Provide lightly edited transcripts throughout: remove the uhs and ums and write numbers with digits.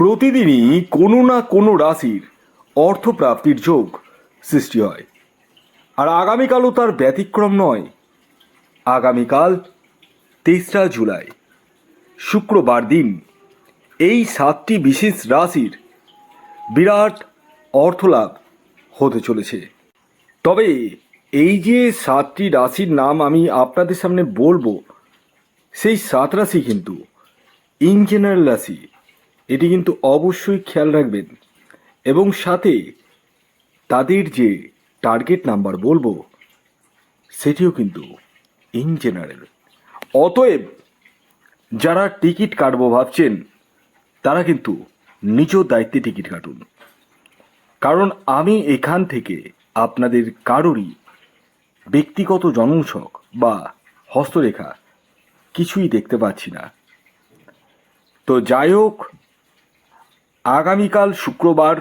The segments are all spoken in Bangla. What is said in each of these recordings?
প্রতিদিনই কোনো না কোনো রাশির অর্থপ্রাপ্তির যোগ সৃষ্টি হয়, আর আগামীকালও তার ব্যতিক্রম নয়। আগামীকাল ৩রা জুলাই শুক্রবার দিন এই 7টি বিশেষ রাশির বিরাট অর্থলাভ হতে চলেছে। তবে এই যে 7টি রাশির নাম আমি আপনাদের সামনে বলবো, সেই 7 রাশি কিন্তু ইন জেনারেল রাশি, এটি কিন্তু অবশ্যই খেয়াল রাখবেন। এবং সাথে তাদের যে টার্গেট নাম্বার বলবো, সেটিও কিন্তু ইন জেনারেল। অতএব যারা টিকিট কাটবো ভাবছেন, তারা কিন্তু নিজ দায়িত্বে টিকিট কাটুন, কারণ আমি এখান থেকে আপনাদের কারোরই ব্যক্তিগত জন্মছক বা হস্তরেখা কিছুই দেখতে পাচ্ছি না। তো যাই হোক, আগামীকাল শুক্রবার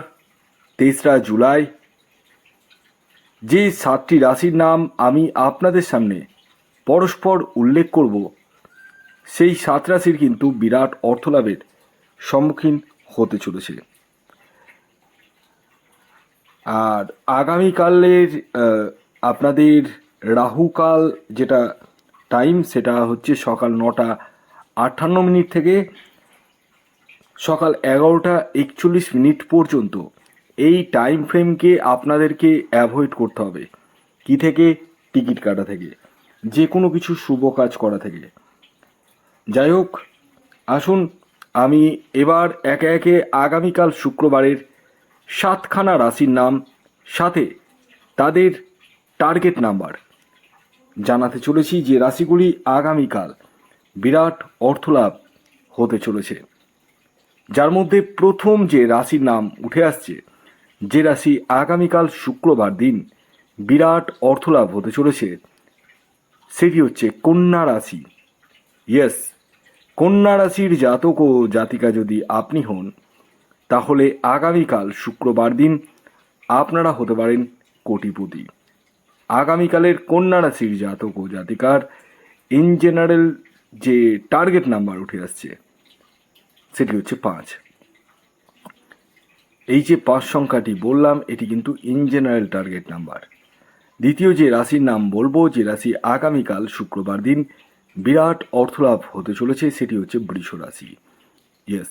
৩রা জুলাই যে 7টি রাশির নাম আমি আপনাদের সামনে পরস্পর উল্লেখ করব, সেই 7 রাশির কিন্তু বিরাট অর্থলাভের সম্মুখীন হতে চলেছে। আর আগামীকালের আপনাদের রাহুকাল যেটা টাইম, সেটা হচ্ছে সকাল 9টা 58 থেকে সকাল 11টা 41 পর্যন্ত। এই টাইম ফ্রেমকে আপনাদেরকে অ্যাভয়েড করতে হবে। কি থেকে? টিকিট কাটা থেকে, যে কোনো কিছু শুভ কাজ করা থেকে। যাই হোক, আসুন আমি এবার একে একে আগামীকাল শুক্রবারের 7খানা রাশির নাম, সাথে তাদের টার্গেট নাম্বার জানাতে চলেছি, যে রাশিগুলি আগামীকাল বিরাট অর্থলাভ হতে চলেছে। যার মধ্যে প্রথম যে রাশির নাম উঠে আসছে, যে রাশি আগামীকাল শুক্রবার দিন বিরাট অর্থলাভ হতে চলেছে, সেটি হচ্ছে কন্যা রাশি। ইয়েস, কন্যা রাশির জাতক ও জাতিকা যদি আপনি হন, তাহলে আগামীকাল শুক্রবার দিন আপনারা হতে পারেন কোটিপতি। আগামীকালের কন্যা রাশির জাতক ও জাতিকার ইন জেনারেল যে টার্গেট নাম্বার উঠে আসছে, সেটি হচ্ছে 5। এই যে 5 সংখ্যাটি বললাম, এটি কিন্তু ইন জেনারেল টার্গেট নাম্বার। দ্বিতীয় যে রাশির নাম বলবো, যে রাশি আগামীকাল শুক্রবার দিন বিরাট অর্থলাভ হতে চলেছে, সেটি হচ্ছে বৃষ রাশি। ইয়েস,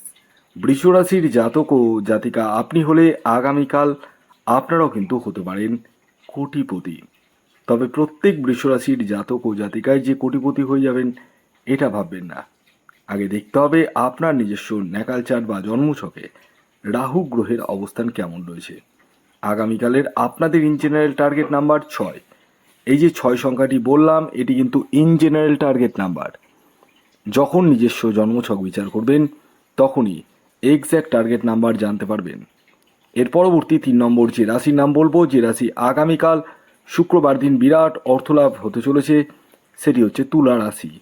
বৃষ রাশির জাতক ও জাতিকা আপনি হলে আগামীকাল আপনারাও কিন্তু হতে পারেন কোটিপতি। তবে প্রত্যেক বৃষ রাশির জাতক ও জাতিকায় যে কোটিপতি হয়ে যাবেন, এটা ভাববেন না। আগে দেখতে হবে আপনার নিজস্ব ন্যাকাল চার্ট বা জন্মছকে রাহু গ্রহের অবস্থান কেমন রয়েছে। আগামীকালের আপনাদের ইন জেনারেল টার্গেট নাম্বার 6। এই যে 6 সংখ্যাটি বললাম, এটি কিন্তু ইন জেনারেল টার্গেট নাম্বার। যখন নিজস্ব জন্মছক বিচার করবেন, তখনই এক্স্যাক্ট টার্গেট নাম্বার জানতে পারবেন। এর পরবর্তী 3 নম্বর যে রাশির নাম বলবো, যে রাশি আগামীকাল শুক্রবার দিন বিরাট অর্থলাভ হতে চলেছে, সেটি হচ্ছে তুলা রাশি।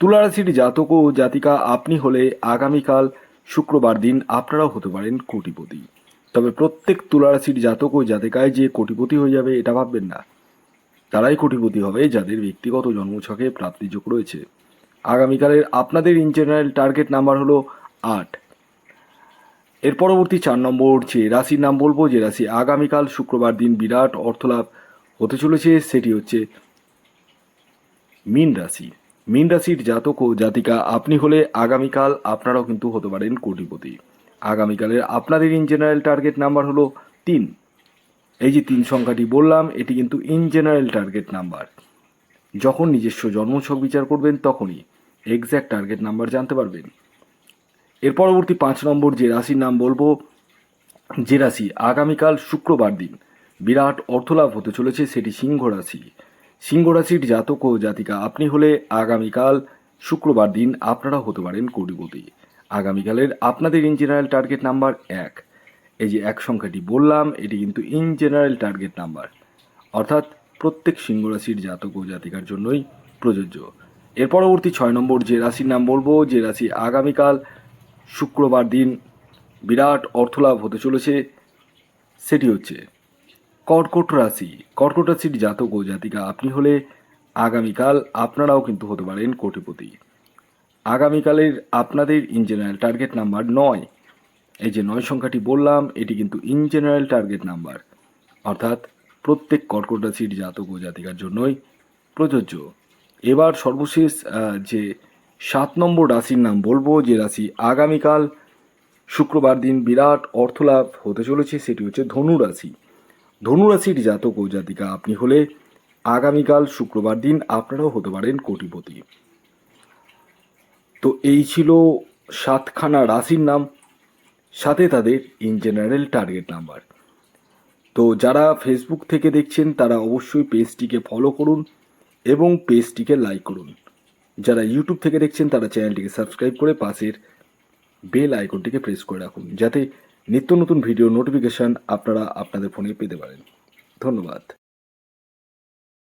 তুলা রাশির জাতক ও জাতিকা আপনি হলে আগামীকাল শুক্রবার দিন আপনারাও হতে পারেন কোটিপতি। তবে প্রত্যেক তুলা রাশির জাতক ও জাতিকায় যে কোটিপতি হয়ে যাবে, এটা ভাববেন না। তারাই কোটিপতি হবে যাদের ব্যক্তিগত জন্মছকে প্রাপ্তিযোগ রয়েছে। আগামীকালের আপনাদের ইন জেনারেল টার্গেট নাম্বার হলো 8। এর পরবর্তী 4 নম্বর যে রাশির নাম বলবো, যে রাশি আগামীকাল শুক্রবার দিন বিরাট অর্থলাভ হতে চলেছে, সেটি হচ্ছে মীন রাশি। মীন রাশির জাতক ও জাতিকা আপনি হলে আগামীকাল আপনারাও কিন্তু হতে পারেন কোটিপতি। আগামীকালের আপনাদের ইন জেনারেল টার্গেট নাম্বার হলো 3। এই যে 3 সংখ্যাটি বললাম, এটি কিন্তু ইন জেনারেল টার্গেট নাম্বার। যখন নিজস্ব জন্মছক বিচার করবেন, তখনই এক্স্যাক্ট টার্গেট নাম্বার জানতে পারবেন। এর পরবর্তী 5 নম্বর যে রাশির নাম বলবো, যে রাশি আগামীকাল শুক্রবার দিন বিরাট অর্থলাভ হতে চলেছে, সেটি সিংহ রাশি। সিংহ রাশির জাতক ও জাতিকা আপনি হলে আগামীকাল শুক্রবার দিন আপনারা হতে পারেন কোটিপতি। আগামীকালের আপনাদের ইন জেনারেল টার্গেট নাম্বার 1। এই যে 1 সংখ্যাটি বললাম, এটি কিন্তু ইন জেনারেল টার্গেট নাম্বার, অর্থাৎ প্রত্যেক সিংহ রাশির জাতক ও জাতিকার জন্যই প্রযোজ্য। এর পরবর্তী 6 নম্বর যে রাশির নাম বলবো, যে রাশি আগামীকাল শুক্রবার দিন বিরাট অর্থলাভ হতে চলেছে, সেটি হচ্ছে কর্কট রাশি। কর্কট রাশির জাতক ও জাতিকা আপনি হলে আগামীকাল আপনারাও কিন্তু হতে পারেন কোটিপতি। আগামীকালের আপনাদের ইন জেনারেল টার্গেট নাম্বার 9। এই যে 9 সংখ্যাটি বললাম এটি কিন্তু ইন জেনারেল টার্গেট নাম্বার, অর্থাৎ প্রত্যেক কর্কট রাশির জাতক ও জাতিকার জন্যই প্রযোজ্য। এবার সর্বশেষ যে 7 নম্বর রাশির নাম বলবো, যে রাশি আগামীকাল শুক্রবার দিন বিরাট অর্থলাভ হতে চলেছে, সেটি হচ্ছে ধনু রাশি। ধনু রাশির জাতক ও জাতিকা আপনি হলে আগামীকাল শুক্রবার দিন আপনারাও হতে পারেন কোটিপতি। তো এই ছিল 7খানা রাশির নাম, সাথে তাদের ইন জেনারেল টার্গেট নাম্বার। তো যারা ফেসবুক থেকে দেখছেন তারা অবশ্যই পেজটিকে ফলো করুন এবং পেজটিকে লাইক করুন। যারা ইউটিউব থেকে দেখছেন তারা চ্যানেলটিকে সাবস্ক্রাইব করে পাশের বেল আইকনটিকে প্রেস করে রাখুন, যাতে নিত্য নতুন ভিডিও নোটিফিকেশান আপনারা আপনাদের ফোনে পেতে পারেন। ধন্যবাদ।